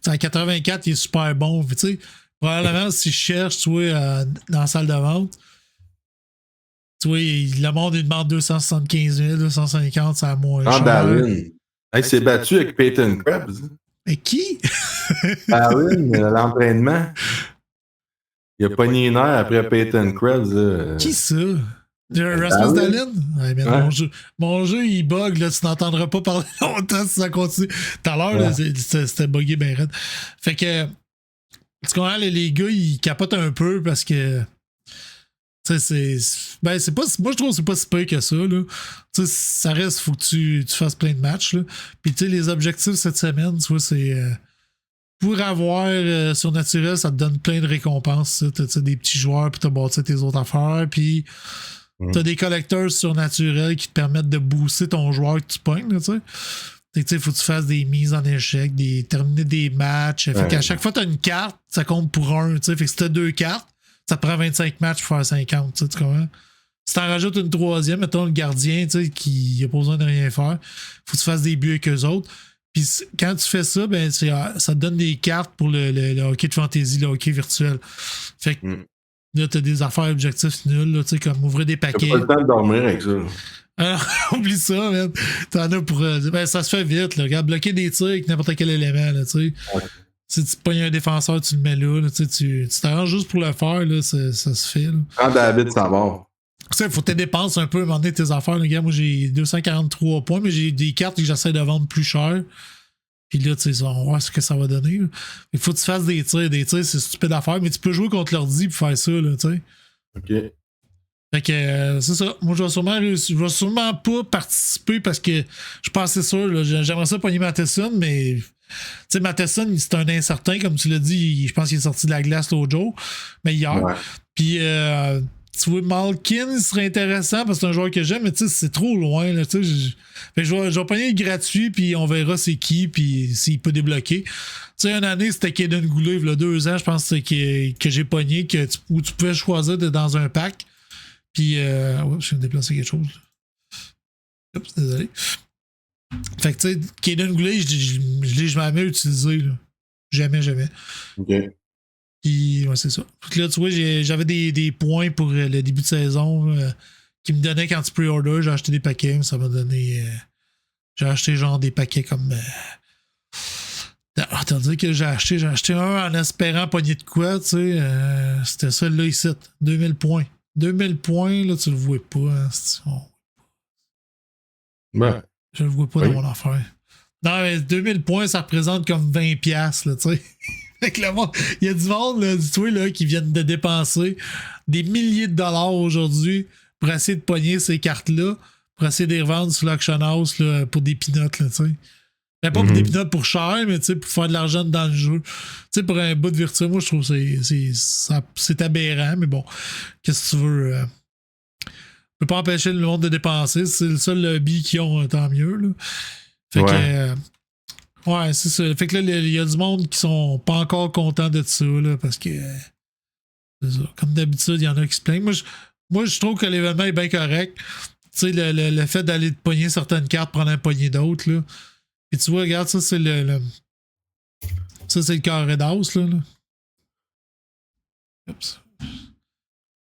À 84, il est super bon. Tu sais, probablement, si je cherche, tu vois, dans la salle de vente, tu vois, le monde, il demande 275 000, 250, c'est à moins cher. Dallin. Il s'est battu avec Peyton Krebs. Mais qui? Dallin, l'entraînement. Il a pogné une heure après Peyton Krebs. Qui ça? Rasmus Dahlin? Ouais, mais mon jeu, il bug, là, tu n'entendras pas parler longtemps si ça continue. Tout à l'heure, c'était bugué bien raide. Fait que, tu comprends, les gars, ils capotent un peu parce que, tu sais, c'est pas, moi, je trouve que c'est pas si peu que ça, là. Tu sais, ça reste, faut que tu fasses plein de matchs, là. Puis, tu sais, les objectifs cette semaine, tu vois, c'est... pour avoir surnaturel, ça te donne plein de récompenses. T'as des petits joueurs, puis t'as bâti tes autres affaires, puis t'as des collecteurs surnaturels qui te permettent de booster ton joueur que tu pognes, tu sais. Fait que, faut que tu fasses des mises en échec, terminer des matchs. Fait qu'à chaque fois que t'as une carte, ça compte pour un, tu sais. Fait que si t'as 2 cartes, ça te prend 25 matchs pour faire 50, tu comprends? Si t'en rajoutes une troisième, mettons le gardien, tu sais, qui a pas besoin de rien faire, faut que tu fasses des buts avec eux autres. Puis quand tu fais ça, ben ça te donne des cartes pour le hockey de fantasy, le hockey virtuel. Fait que là, t'as des affaires objectifs nuls, là, tu sais, comme ouvrir des paquets. T'as pas le temps de dormir avec ça. Alors, oublie ça, man. T'en as pour. Ben, ça se fait vite, là. Regarde, bloquer des tirs avec n'importe quel élément, là, tu sais. Ouais. Si tu pognes un défenseur, tu le mets là, tu t'arranges juste pour le faire, là, ça se fait. Quand David s'en va. Tu sais, il faut que tu dépenses un peu, à un moment donné, tes affaires. Gars, moi, j'ai 243 points, mais j'ai des cartes que j'essaie de vendre plus cher. Puis là, tu sais, on va voir ce que ça va donner. Là. Il faut que tu fasses des tirs. Des tirs, c'est stupide à faire, mais tu peux jouer contre l'ordi pour faire ça, là, tu sais. OK. Fait que c'est ça. Moi, je vais sûrement pas participer parce que je pensais sûr, là, j'aimerais ça pogner Matheson, mais tu sais, Matheson, c'est un incertain, comme tu l'as dit, je pense qu'il est sorti de la glace l'autre jour, mais hier. Ouais. Puis tu vois, Malkin, il serait intéressant parce que c'est un joueur que j'aime, mais tu sais, c'est trop loin. Là, fait que je vais pogner gratuit, puis on verra c'est qui, puis s'il peut débloquer. Tu sais, une année, c'était Kaden Goulet, il y a 2 ans, je pense que j'ai pogné, où tu pouvais choisir d'être dans un pack. Puis, je viens de déplacer quelque chose. Oups, désolé. Fait que, tu sais, Kaden Goulet, je l'ai jamais utilisé, là. Jamais. OK. Puis, ouais, c'est ça. Fait que là, tu vois, j'avais des points pour le début de saison qui me donnaient quand tu pre-order. J'ai acheté des paquets, ça m'a donné. J'ai acheté genre des paquets comme. T'as dit que j'ai acheté un en espérant pogner de quoi, tu sais. C'était ça, là, ici. 2000 points. 2000 points, là, tu le vois pas. Hein, ouais. Je le vois pas dans mon affaire. Non, mais 2000 points, ça représente comme 20$, là, tu sais. Fait que il y a du monde, là, dis-toi, là, qui viennent de dépenser des milliers de dollars aujourd'hui pour essayer de pogner ces cartes-là, pour essayer de les revendre sur l'auction house là, pour des peanuts, là, tu sais. Mais pas pour des peanuts pour cher, mais tu sais, pour faire de l'argent dans le jeu. Tu sais, pour un bout de virtuel, moi, je trouve que c'est aberrant, mais bon, qu'est-ce que tu veux? On peut pas empêcher le monde de dépenser, c'est le seul lobby qu'ils ont, tant mieux, là. Fait que... ouais, c'est ça. Fait que là, il y a du monde qui sont pas encore contents de ça, là, parce que... c'est ça. Comme d'habitude, il y en a qui se plaignent. Moi, je trouve que l'événement est bien correct. Tu sais, le fait d'aller te pogner certaines cartes, prendre un poignet d'autres, là. Puis tu vois, regarde, ça, c'est ça, c'est le carré d'as, là. Oups.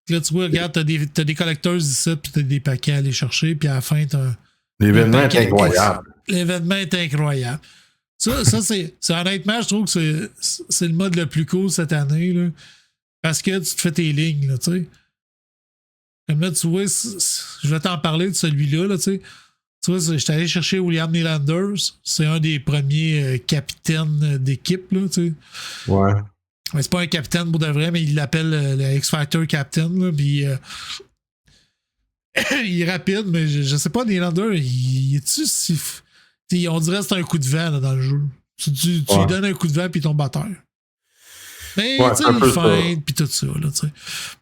Là, tu vois, regarde, t'as des collecteurs ici, puis t'as des paquets à aller chercher, puis à la fin, t'as... L'événement est incroyable. L'événement est incroyable. Ça c'est honnêtement, je trouve que c'est le mode le plus cool cette année, là. Parce que tu te fais tes lignes, là, tu sais. Comme là, tu vois, je vais t'en parler de celui-là, là, tu sais. Tu vois, j'étais allé chercher William Nylander. C'est un des premiers capitaines d'équipe, là, tu sais. Ouais. Mais c'est pas un capitaine pour de vrai, mais il l'appelle le X-Factor Captain, là, puis il est rapide, mais je sais pas, Nylander, il est-tu si... on dirait que c'est un coup de vent, là, dans le jeu. Tu lui donnes un coup de vent, puis il tombe à terre. Mais, tu sais, il est fin, puis tout ça, là, tu sais.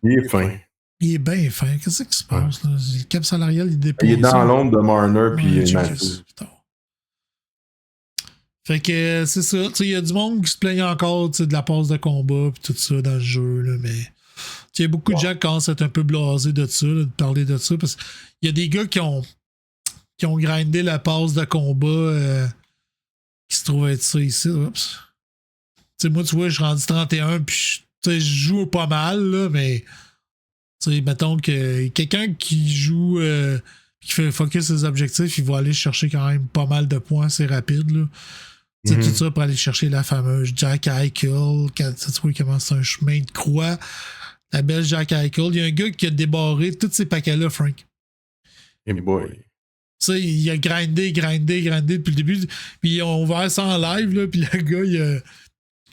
Il est fin. Il est bien fin. Qu'est-ce qui se passe, là? Le cap salarial, il dépose. Il est dans l'ombre de Marner, puis Matthews. Fait que c'est ça. Il y a du monde qui se plaigne encore de la passe de combat, puis tout ça dans le jeu, là, mais il y a beaucoup de gens qui commencent à être un peu blasés de ça, là, de parler de ça, parce qu'il y a des gars qui ont grindé la passe de combat qui se trouvent être ça ici. Oups. Moi, tu vois, je suis rendu 31, puis je joue pas mal, là, mais mettons que quelqu'un qui joue qui fait focus ses objectifs, il va aller chercher quand même pas mal de points assez rapide, là. Tout ça pour aller chercher la fameuse Jack Eichel, tu vois comment c'est un chemin de croix. ta belle Jack Eichel. Il y a un gars qui a débarré tous ces paquets-là, Frank. Hey boy. Ça, il a grindé depuis le début. Puis ils ont ouvert ça en live, là, puis le gars, il a.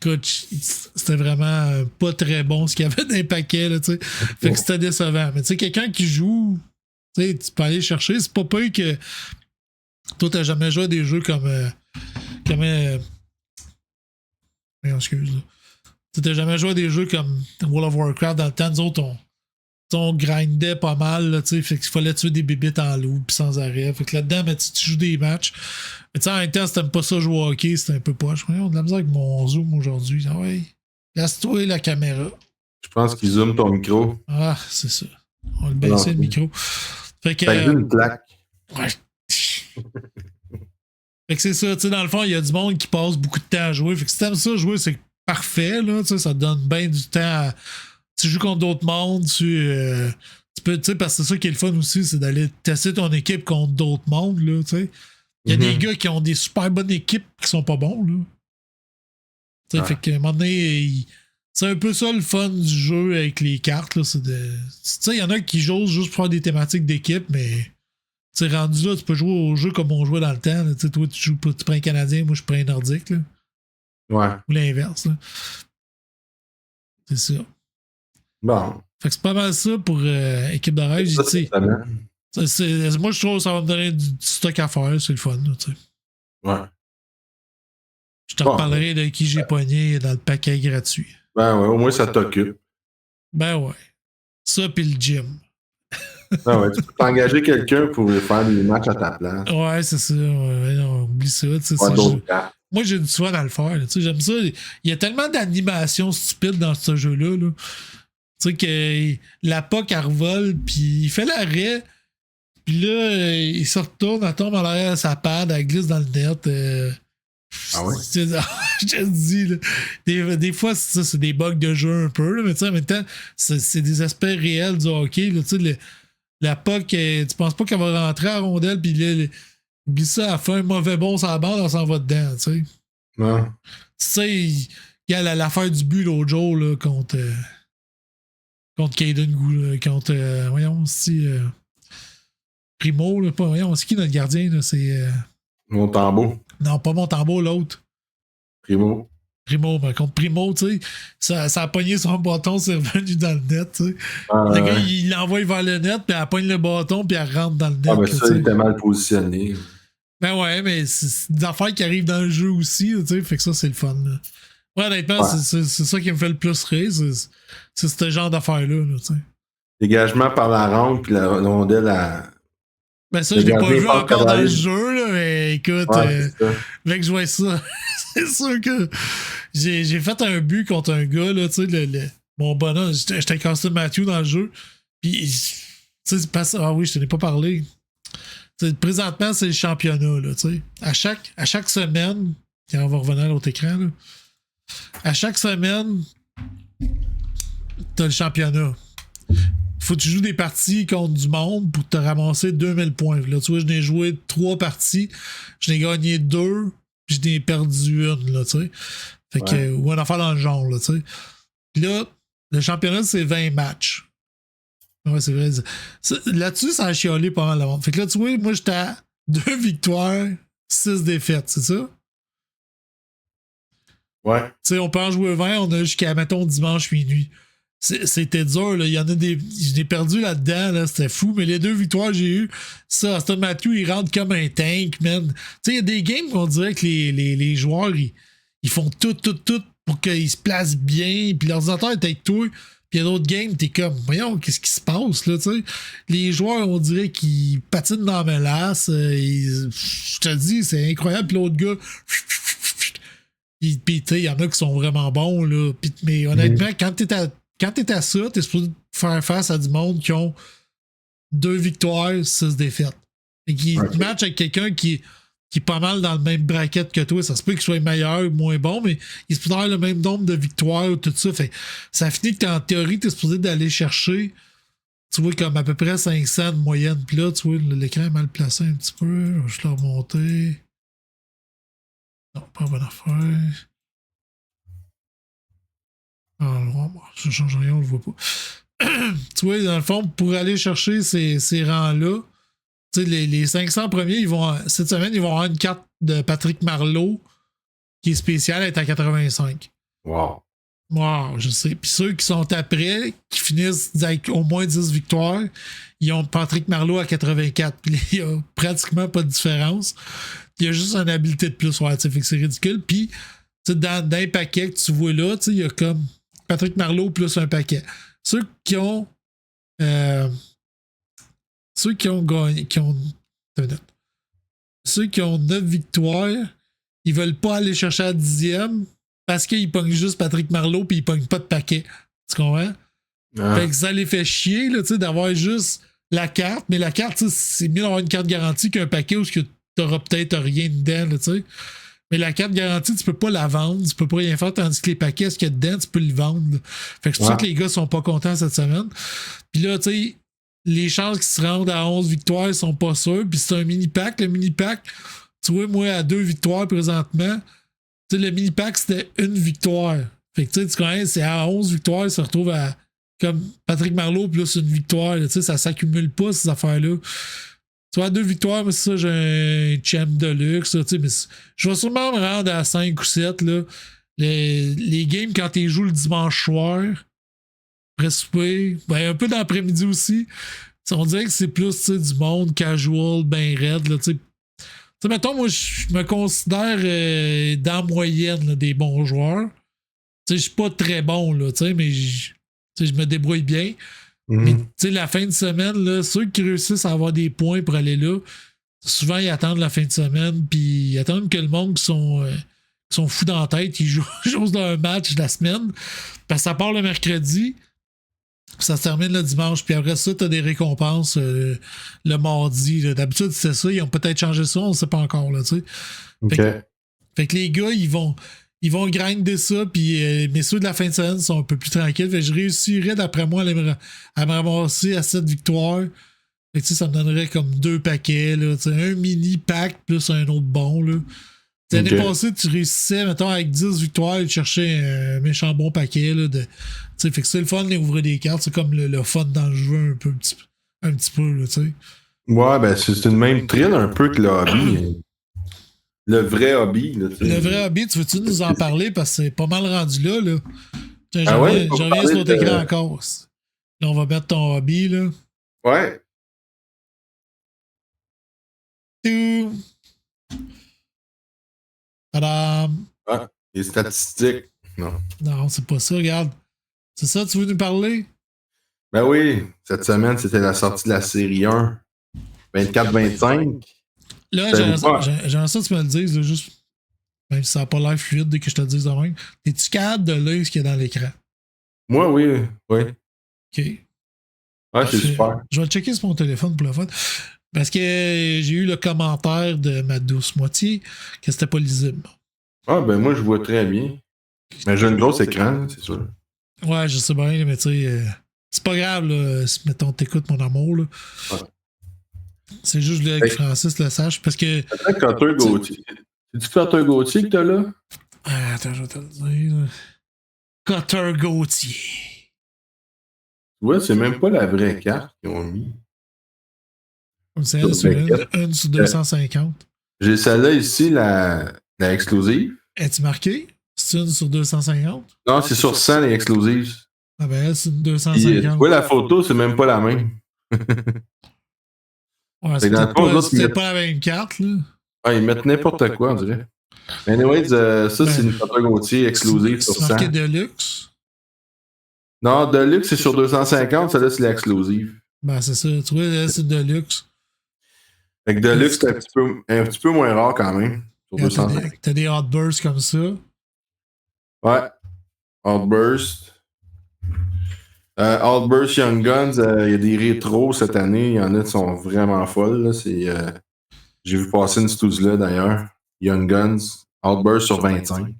Écoute, c'était vraiment pas très bon ce qu'il y avait dans les paquets, là, tu sais. Fait que c'était décevant. Mais tu sais, quelqu'un qui joue, tu sais, tu peux aller chercher. C'est pas pire que. Toi, t'as jamais joué à des jeux comme. Excuse. T'as jamais joué à des jeux comme World of Warcraft dans le temps. Nous autres, on grindait pas mal, là, tu sais. Fait qu'il fallait tuer des bébites en loup, puis sans arrêt. Fait que là-dedans, ben, tu joues des matchs. Mais tu sais, en même temps, si t'aimes pas ça jouer au hockey, c'est un peu poche. On a de la misère avec mon zoom aujourd'hui. Ah ouais. Laisse-toi la caméra. Je pense qu'il zoome ton micro. Ah, c'est ça. On va le baisser le micro. Fait que. une claque. Ouais. Fait que c'est ça, tu sais, dans le fond, il y a du monde qui passe beaucoup de temps à jouer. Fait que si t'aimes ça jouer, c'est parfait, là, tu sais, ça te donne bien du temps à. Tu joues contre d'autres mondes, tu peux, tu sais, parce que c'est ça qui est le fun aussi, c'est d'aller tester ton équipe contre d'autres mondes, là, tu sais. Il y a des gars qui ont des super bonnes équipes qui sont pas bons, là. Tu sais, fait qu'à un moment donné, c'est un peu ça le fun du jeu avec les cartes, là, c'est de. Tu sais, il y en a qui jouent juste pour faire des thématiques d'équipe, mais. Tu sais, rendu là, tu peux jouer au jeu comme on jouait dans le temps. Tu sais, toi, tu prends un Canadien, moi, je prends un Nordique. Là. Ouais. Ou l'inverse. Là. C'est ça. Bon. Fait que c'est pas mal ça pour équipe de rêve. Moi, je trouve que ça va me donner du stock à faire. C'est le fun. Là, tu sais. Ouais. Je te reparlerai de qui j'ai pogné dans le paquet gratuit. Ben ouais, au moins ça t'occupe. Ben ouais. Ça, puis le gym. Ah ouais, tu peux t'engager quelqu'un pour faire des matchs à ta place. Ouais, c'est ça. Ouais, non, oublie ça. Moi, j'ai du fun à le faire. J'aime ça. Il y a tellement d'animations stupides dans ce jeu-là. Là. Tu sais que la POC, elle revole, puis il fait l'arrêt, puis là, il se retourne, elle tombe en arrière de sa pad, elle glisse dans le net. Ah ouais? Je te dis, là, des fois, c'est des bugs de jeu un peu, là, mais en même temps, c'est des aspects réels du hockey. Là, la POC, tu penses pas qu'elle va rentrer à la rondelle, puis oublie ça, elle fait un mauvais bond sur la bande, elle s'en va dedans, tu sais. Ouais. Tu sais, il y a l'affaire du but l'autre jour, là, contre Caden Goulin, contre, voyons, si, Primo, là, pas, voyons, c'est qui notre gardien, là, c'est... Montembeault. Non, pas Montembeault, l'autre. Primo, mais contre Primo, tu sais, ça a pogné son bâton, c'est revenu dans le net, tu sais. Le gars, il l'envoie vers le net, puis elle pogne le bâton, puis elle rentre dans le net. Ah, ben ça, il était mal positionné. Ben ouais, mais c'est des affaires qui arrivent dans le jeu aussi, tu sais, fait que ça, c'est le fun, là. Ouais, honnêtement, c'est ça qui me fait le plus rire, c'est ce genre d'affaires-là, tu sais. Dégagement par la ronde, puis la rondelle à... Ben ça, je l'ai pas vu encore dans le jeu, là, mais écoute, mec, je vois ça. C'est sûr que j'ai fait un but contre un gars, là, tu sais, mon bonhomme, j'étais Castle Matthew dans le jeu, puis, tu sais, ah oui, je te n'ai pas parlé. T'sais, présentement, c'est le championnat, là, tu sais. À chaque semaine, on va revenir à l'autre écran, là. À chaque semaine, t'as le championnat. Faut que tu joues des parties contre du monde pour te ramasser 2000 points. Là, tu vois, je n'ai joué 3 parties, je n'ai gagné 2, puis je n'ai perdu 1, là, tu sais. Fait que, ou une affaire dans le genre, là, tu sais. Puis là, le championnat, c'est 20 matchs. Ouais, c'est vrai. Là-dessus, ça a chiolé pas mal avant. Fait que là, tu vois, moi, j'étais à 2 victoires, 6 défaites, c'est ça? Ouais. Tu sais, on peut en jouer 20, on a jusqu'à, mettons, dimanche minuit. C'était dur, là. Il y en a des. Je l'ai perdu là-dedans, là. C'était fou. Mais les 2 victoires que j'ai eues, ça, Aston Matthew, il rentre comme un tank, man. Tu sais, il y a des games qu'on dirait que les joueurs, ils font tout pour qu'ils se placent bien. Puis l'ordinateur est avec toi. Puis il y a d'autres games, t'es comme, voyons, qu'est-ce qui se passe, là, tu sais. Les joueurs, on dirait qu'ils patinent dans la mélasse. Je te dis, c'est incroyable. Puis l'autre gars. Puis tu sais, il y en a qui sont vraiment bons, là. Mais honnêtement, quand t'es à ça, t'es supposé faire face à du monde qui ont 2 victoires, 6 défaites. Et qui match avec quelqu'un qui est pas mal dans le même bracket que toi. Ça se peut qu'il soit meilleur ou moins bon, mais il se peut avoir le même nombre de victoires, tout ça. Fait ça finit que en théorie, t'es supposé d'aller chercher, tu vois, comme à peu près 500 de moyenne. Puis là, tu vois, l'écran est mal placé un petit peu. Je vais juste le remonter. Non, pas bonne affaire. Ah, non, ça change rien, on le voit pas. Tu vois, dans le fond, pour aller chercher ces rangs-là, tu sais, les 500 premiers, cette semaine, ils vont avoir une carte de Patrick Marleau qui est spéciale, elle est à 85. Wow. Wow, je sais. Puis ceux qui sont après, qui finissent avec au moins 10 victoires, ils ont Patrick Marleau à 84. Puis il y a pratiquement pas de différence. Il y a juste une habilité de plus. Ouais, fait que c'est ridicule. Puis, dans les paquets que tu vois là, il y a comme Patrick Marleau plus un paquet. Ceux qui ont gagné, ceux qui ont 9 victoires, ils veulent pas aller chercher à la 10e parce qu'ils pognent juste Patrick Marleau puis ils pognent pas de paquet. Tu comprends? Ah. Fait que ça les fait chier là, d'avoir juste la carte, mais la carte, c'est mieux d'avoir une carte garantie qu'un paquet où tu n'auras peut-être rien dedans. Là, mais la carte garantie, tu peux pas la vendre, tu peux pas rien faire, tandis que les paquets, ce qu'il y a dedans, tu peux le vendre. Là. Fait que c'est pour ça que les gars sont pas contents cette semaine. Puis là, tu sais, les chances qu'ils se rendent à 11 victoires sont pas sûres. Puis c'est un mini-pack. Le mini-pack, tu vois, moi, à 2 victoires présentement, tu sais, le mini-pack, c'était une victoire. Fait que tu sais, c'est à 11 victoires, ça se retrouve à comme Patrick Marleau plus une victoire. Tu sais, ça s'accumule pas, ces affaires-là. Tu vois, 2 victoires, mais c'est ça, j'ai un champ de luxe. Tu sais, mais je vais sûrement me rendre à 5 ou 7. Là. Les games, quand tu joues le dimanche soir, souper, ben un peu d'après-midi aussi. T'sais, on dirait que c'est plus du monde casual, ben raide. Là, mettons, moi, je me considère dans la moyenne là, des bons joueurs. Je suis pas très bon, là, mais je me débrouille bien. Mm-hmm. Mais la fin de semaine, là, ceux qui réussissent à avoir des points pour aller là, souvent, ils attendent la fin de semaine, puis ils attendent que le monde qui sont fous dans la tête, ils jouent juste dans un match de la semaine. Parce que ça part le mercredi. Ça se termine le dimanche, puis après ça, tu as des récompenses le mardi. Là. D'habitude, c'est ça. Ils ont peut-être changé ça, on ne sait pas encore. Là, okay. Fait que les gars, ils vont grinder ça, puis mais ceux de la fin de semaine sont un peu plus tranquilles. Fait que je réussirais, d'après moi, à me ramasser à 7 victoires. Fait que, ça me donnerait comme 2 paquets. Là, un mini-pack plus un autre bon. Là. L'année passée, tu réussissais, mettons, avec 10 victoires, de chercher un méchant bon paquet. Là, fait que c'est le fun d'ouvrir des cartes. C'est comme le fun dans le jeu un petit peu. Là, ouais, ben c'est une même thrill un peu que le hobby. Le vrai hobby. Là, le vrai hobby, tu veux-tu nous en parler? Parce que c'est pas mal rendu là. Là. J'en reviens sur notre écran encore. Là, on va mettre ton hobby. Là. Ouais. Tadam! Ah, les statistiques. Non, c'est pas ça, regarde. C'est ça, tu veux nous parler? Ben oui, cette semaine, c'était la sortie de la série 1. 24-25. Là, j'aimerais ça que tu me le dises, là, juste. Même si ça n'a pas l'air fluide dès que je te le dise de même. Es-tu capable de lire ce qu'il y a dans l'écran? Moi, oui. OK. Ouais, c'est super. Je vais checker sur mon téléphone pour le fun. Parce que j'ai eu le commentaire de ma douce moitié que c'était pas lisible. Ah, ben moi, je vois très bien. Mais j'ai un gros écran, c'est sûr. Ouais, je sais bien, mais tu sais, c'est pas grave, là, si, mettons, t'écoutes mon amour, là. Ouais. C'est juste que Francis le sache, parce que... Cotter Gauthier. C'est-tu Cotter Gauthier que t'as là? Attends, je vais te le dire. Cotter Gauthier. Ouais, c'est même pas la vraie carte qu'ils ont mis. C'est une sur 250. J'ai celle-là ici, la exclusive. Es-tu marqué? C'est une sur 250? Non, c'est sur 100 les exclusives. Ah ben, c'est une 250. Oui, la photo, c'est même pas la même. Ouais, c'est peut-être pas la même carte, là. Ah, ils mettent n'importe quoi, on dirait. Mais anyways, ça, c'est une Cotter Gauthier exclusive sur 100. C'est marqué Deluxe? Non, Deluxe, c'est sur 250. Celle-là, c'est l'exclusive. Ben, c'est ça. Tu vois, là, c'est Deluxe. Fait que Deluxe, c'est un petit peu moins rare quand même. T'as des Outbursts comme ça. Ouais. Outburst. Outburst Young Guns, il y a des rétros cette année. Il y en a qui sont vraiment folles. Là. J'ai vu passer une stouze-là d'ailleurs. Young Guns. Outburst sur 25. Il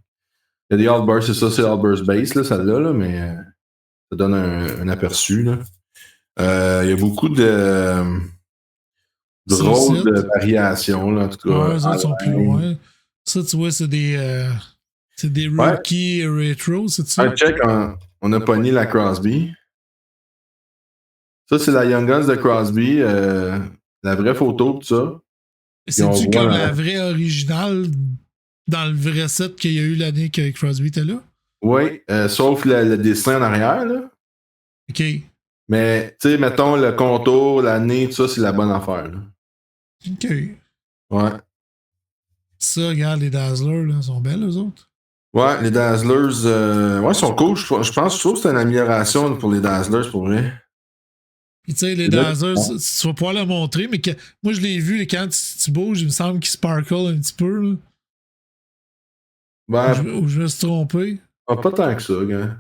y a des Outburst, c'est ça, c'est Outburst Base, là, celle-là, là, mais ça donne un aperçu. Là. Il y a beaucoup de rôles de variation, là, en tout cas. Ouais, les autres sont plus loin. Ça, tu vois, c'est des rookies rétro, c'est ça? Check on a pogné la Crosby. Ça, c'est la Young Guns de Crosby. La vraie photo, tout ça. C'est-tu comme la vraie originale dans le vrai set qu'il y a eu l'année que Crosby était là? Oui, sauf le dessin en arrière, là. OK. Mais, tu sais, mettons, le contour, l'année, tout ça, c'est la bonne affaire, là. OK. Ouais. Ça, regarde, les Dazzlers, là, sont belles, eux autres. Ouais, les Dazzlers, ouais, sont cool. Je trouve que c'est une amélioration pour les Dazzlers, pour vrai. Puis, tu sais, les Dazzlers, tu vas pouvoir le montrer, mais moi, je l'ai vu, quand tu bouges, il me semble qu'ils sparkle un petit peu, là. Ben, ou je me suis trompé. Pas tant que ça, gars.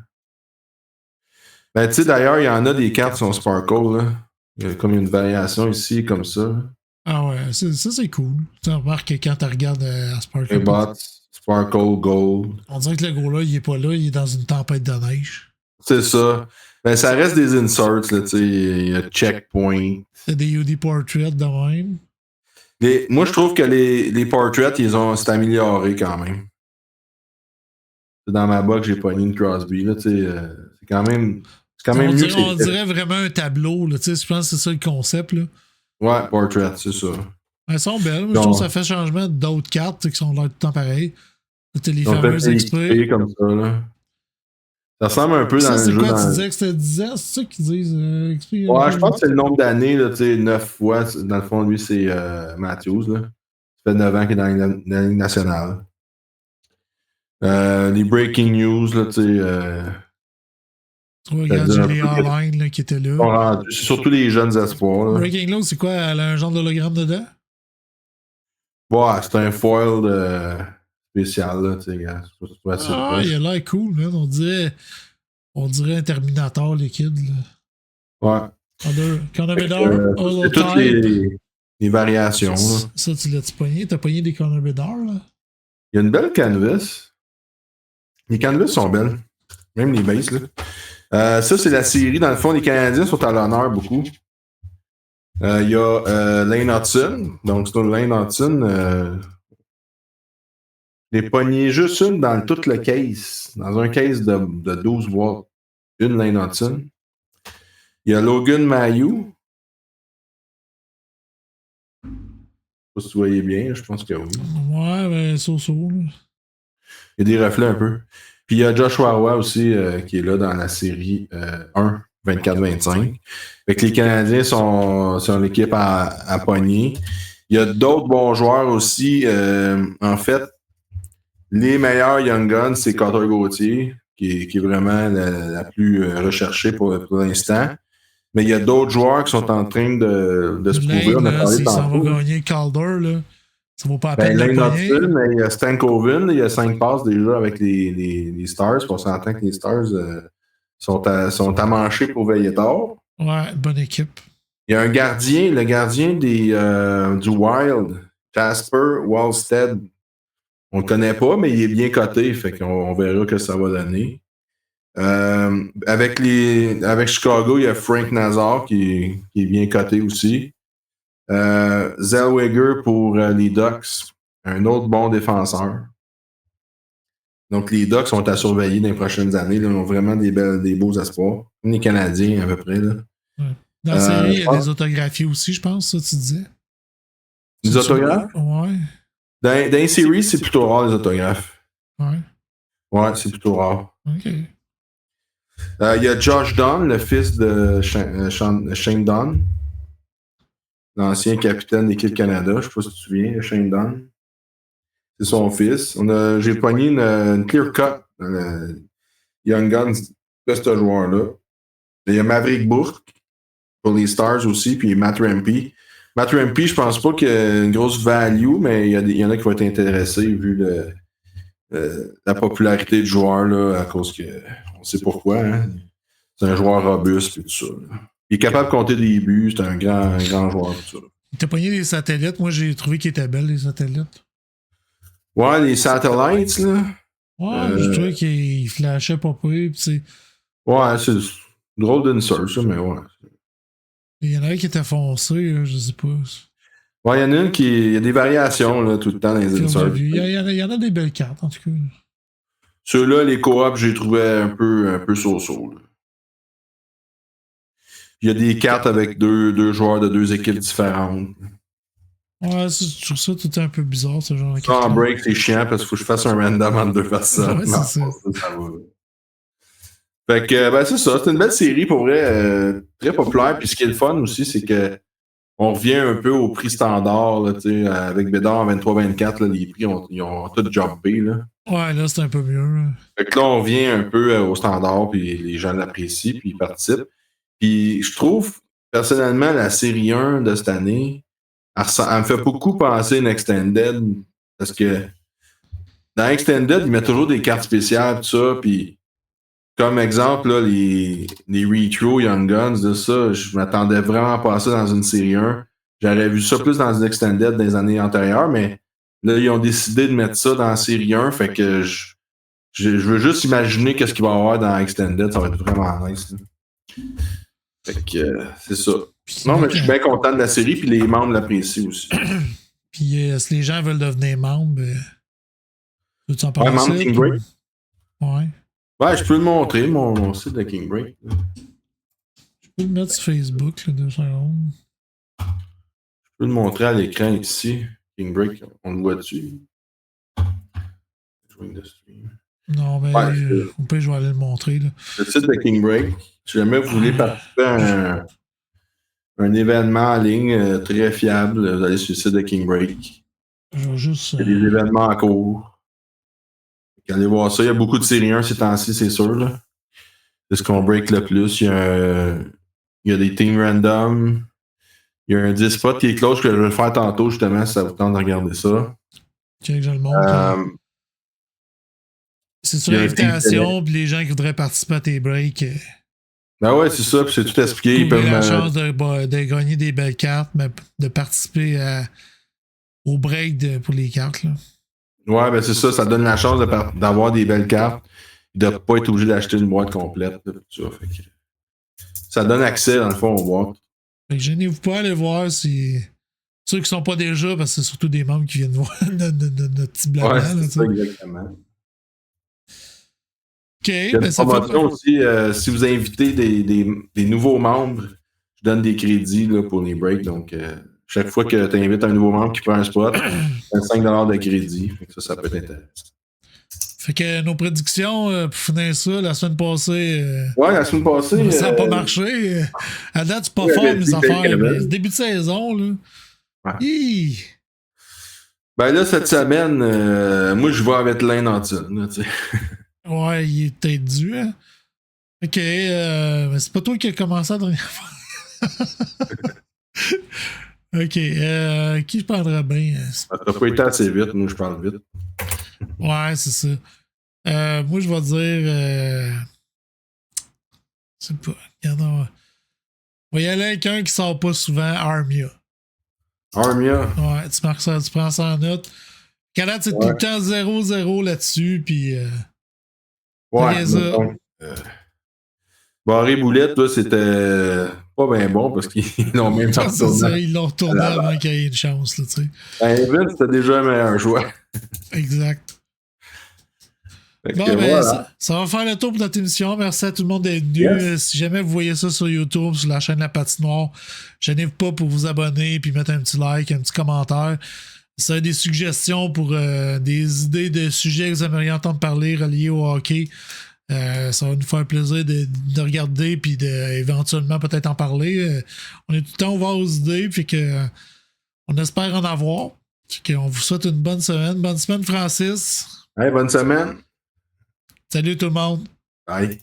Ben, tu sais, d'ailleurs, il y en a des cartes qui sont sparkle, là. Il y a comme une variation ici, comme ça. Ah ouais, ça c'est cool. Tu remarques que quand tu regardes à Sparkle. Les bots, Sparkle, Gold. On dirait que le gros-là, il est pas là, il est dans une tempête de neige. C'est ça. Ben, ça reste des inserts, là, tu sais. Il y a Checkpoint. C'est des UD Portraits de même. Moi, je trouve que les portraits, c'est amélioré quand même. Dans ma box, j'ai pogné une Crosby, là, tu sais. C'est quand même mieux. On dirait vraiment un tableau, là, tu sais. Je pense que c'est ça le concept, là. Ouais, portrait, c'est ça. Elles sont belles. Moi, je trouve que ça fait changement d'autres cartes qui sont là tout le temps pareil. C'était les fameuses XP. Comme ça, là. Ça ressemble un peu dans le jeu. C'est quoi, tu disais que c'était 10 ans? C'est ça qu'ils disent? XP, ouais, je pense que c'est le nombre d'années, là, tu sais, 9 fois. Dans le fond, lui, c'est Matthews, là. Ça fait 9 ans qu'il est dans la Ligue nationale. Les breaking news, là, tu sais. Tu vois, regarde, j'ai les All-Line qui étaient là. C'est surtout les jeunes espoirs. Là. Breaking News, c'est quoi? Elle a un genre d'hologramme dedans? Ouais, c'est un foil spécial, là, tu sais, gars. Il a l'air cool, man. On dirait un Terminator liquide, là. Ouais. Conor Bedard, c'est toutes les variations. Ça, tu l'as-tu pogné? T'as pogné des Conor Bedard, là? Il y a une belle canvas. Les canvas sont belles. Même les bases, là. Ça, c'est la série. Dans le fond, les Canadiens sont à l'honneur beaucoup. Il y a Lane Hudson. Donc, c'est une Lane Hudson. Les poignées juste une dans tout le case. Dans un case de 12 boîtes. Une Lane Hudson. Il y a Logan Mayou. Je ne sais pas si vous voyez bien. Je pense que oui. Ouais, ben, so-so. Il y a des reflets un peu. Puis il y a Joshua Roy aussi qui est là dans la série 1, 24-25. Fait que les Canadiens sont l'équipe à pogner. Il y a d'autres bons joueurs aussi. En fait, les meilleurs Young Guns, c'est Carter Gauthier, qui est vraiment la plus recherchée pour l'instant. Mais il y a d'autres joueurs qui sont en train de se prouver. On a parlé ça va gagner Calder, là. Ça vaut pas la peine de gagner. Mais il y a Stan Coven, il y a 5 passes déjà avec les Stars. On s'entend que les Stars sont à mancher pour veiller tard. Ouais, bonne équipe. Il y a un gardien, le gardien du Wild, Jasper Wallstead. On le connaît pas, mais il est bien coté, fait qu'on verra que ça va donner. Avec Chicago, il y a Frank Nazar qui est bien coté aussi. Zellweger pour les Ducks, un autre bon défenseur. Donc, les Ducks sont à surveiller dans les prochaines années. Là, ils ont vraiment des beaux espoirs. Comme les Canadiens, à peu près. Là. Ouais. Dans la série, il y a des autographies aussi, je pense, ça, tu disais. Des autographes? Ouais. Dans les séries, c'est plutôt rare, les autographes. Ouais. Ouais, c'est plutôt rare. OK. Il y a Josh Dunn, le fils de Shane Dunn, l'ancien capitaine de l'équipe Canada. Je ne sais pas si tu te souviens, Shane Dunn. C'est son fils. J'ai pogné une clear cut dans le Young Guns de ce joueur-là. Il y a Maverick Bourque pour les Stars aussi, puis Matt Rampy. Matt Rampy, je pense pas qu'il y a une grosse value, mais il y en a qui vont être intéressés vu la popularité du joueur là, à cause que on sait pourquoi. Hein. C'est un joueur robuste et tout ça. Là. Il est capable de compter des buts, c'est un grand joueur tout ça. T'as pogné des satellites, moi j'ai trouvé qu'ils étaient belles les satellites. Ouais, les satellites, là. Ouais, je trouvais qu'ils flashaient pas peu. Ouais, c'est drôle d'insert, ça, mais ouais. Il y en a un qui était foncé, là, je sais pas. Ouais, il y en a une il y a des variations là, tout le temps dans les inserts. Il y en a des belles cartes, en tout cas. Ceux-là, les coops, j'ai trouvé un peu so-so. Là. Il y a des cartes avec deux joueurs de 2 équipes différentes. Ouais, je trouve ça tout un peu bizarre, ce genre de carte. En break, c'est chiant parce qu'il faut que je fasse un random entre 2 personnes. Ouais, c'est ça. Ça va. Fait que, ben, c'est ça. C'est une belle série, pour vrai, très populaire. Puis ce qui est le fun aussi, c'est que on revient un peu au prix standard, là, avec Bédard 23-24, les prix ils ont tout jumpé. Là. Ouais, là, c'est un peu mieux. Là. Fait que là, on revient un peu au standard, puis les gens l'apprécient, puis ils participent. Puis je trouve, personnellement, la série 1 de cette année, elle me fait beaucoup penser à une Extended, parce que dans Extended, ils mettent toujours des cartes spéciales, tout ça, puis comme exemple, là, les Retro Young Guns de ça, je m'attendais vraiment pas à ça dans une série 1. J'aurais vu ça plus dans une Extended des années antérieures, mais là, ils ont décidé de mettre ça dans la série 1, fait que je veux juste imaginer qu'est-ce qu'il va y avoir dans Extended, ça va être vraiment nice. Là. Fait que c'est ça. Non, mais je suis bien content de la série, puis les membres l'apprécient aussi. Puis si les gens veulent devenir membres, tu en parler? Ouais, membre King Break. Ouais. Ouais, je peux le montrer, mon site de King Break. Je peux le mettre sur Facebook, là, 2 secondes. Je peux le montrer à l'écran ici. King Break, on le voit dessus. Non, mais on peut, je vais aller le montrer. Là. Le site de King Break, si jamais vous voulez participer à un événement en ligne très fiable, vous allez sur le site de King Break. Je vais juste. Il y a des événements en cours. Allez voir ça. Il y a beaucoup de séries 1 ces temps-ci, c'est sûr. Là. C'est ce qu'on break le plus. Il y a des teams random. Il y a un 10 spot qui est close que je vais faire tantôt, justement, si ça vous tente de regarder ça. Tiens, que je le montre. C'est sur l'invitation, puis les gens qui voudraient participer à tes breaks. Ben ouais, c'est ça, puis c'est tout expliqué. Ils peuvent la chance de gagner des belles cartes, mais de participer au break pour les cartes. Là. Ouais, ben c'est ça, ça donne la chance d'avoir des belles cartes, de ne pas être obligé d'acheter une boîte complète. Là, ça donne accès, dans le fond, aux boîtes. Fait que gênez-vous pas à aller voir si. Ceux qui ne sont pas déjà, parce que c'est surtout des membres qui viennent voir notre petit blabla. Ouais, c'est ça, exactement. OK. Il y a une promotion aussi, si vous invitez des nouveaux membres, je donne des crédits là, pour les breaks. Donc, chaque fois que tu invites un nouveau membre qui prend un spot, tu as 5$ de crédit. Fait que ça peut être intéressant. Fait que nos prédictions, pour finir ça, la semaine passée. Ouais, la semaine passée. Ça n'a pas marché. À date, c'est pas fort, mes affaires. Début de saison, là. Ouais. Ben là, cette semaine, moi, je vais avec Lane Hudson. Ouais, il est peut-être dû. Hein? Ok, mais c'est pas toi qui as commencé la dernière fois. Ok, qui je parlerais bien? Ça n'a pas été assez vite, moi je parle vite. Ouais, c'est ça. Moi, je vais dire. Je sais pas. Regarde, on va y aller avec un qui sort pas souvent, Armia. Armia? Ouais, tu marques ça, tu prends ça en note. Canada, c'est tout le temps 0-0 là-dessus, puis. Ouais. Barré Boulette, là, c'était pas bien bon parce qu'ils l'ont même pas retourné. Ils l'ont retourné avant qu'il y ait une chance, là, tu sais. Vince, c'était déjà un meilleur choix. Exact. Bon, ben, voilà. ça va faire le tour pour notre émission. Merci à tout le monde d'être venu. Yes. Si jamais vous voyez ça sur YouTube, sur la chaîne La Patinoire, gênez-vous pas pour vous abonner puis mettre un petit like, un petit commentaire. Si vous avez des suggestions pour des idées de sujets que vous aimeriez entendre parler reliés au hockey, ça va nous faire plaisir de regarder puis d'éventuellement peut-être en parler. On est tout le temps ouvert aux idées puis que on espère en avoir. Puis qu'on vous souhaite une bonne semaine. Bonne semaine, Francis. Hey, bonne semaine. Salut tout le monde. Bye.